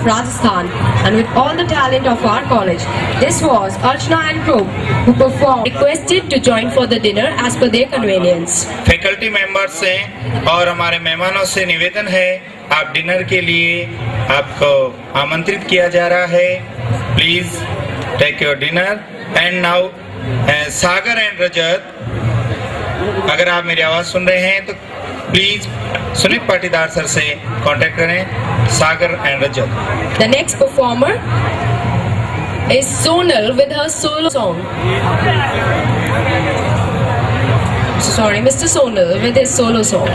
Rajasthan, and with all the talent of our college. This was Archana and group who performed. Requested to join for the dinner as per their convenience. Faculty members से और हमारे मेहमानों से निवेदन है, आप dinner के लिए आपको आमंत्रित किया जा रहा है. Please take your dinner. And now Sagar and Rajat, अगर आप मेरी आवाज सुन रहे हैं तो प्लीज सुनीत पाटीदार सर से कांटेक्ट करें. Sagar and Rajat. The next performer is Sonal with her solo song. Sorry, Mr. Sonal with his solo song.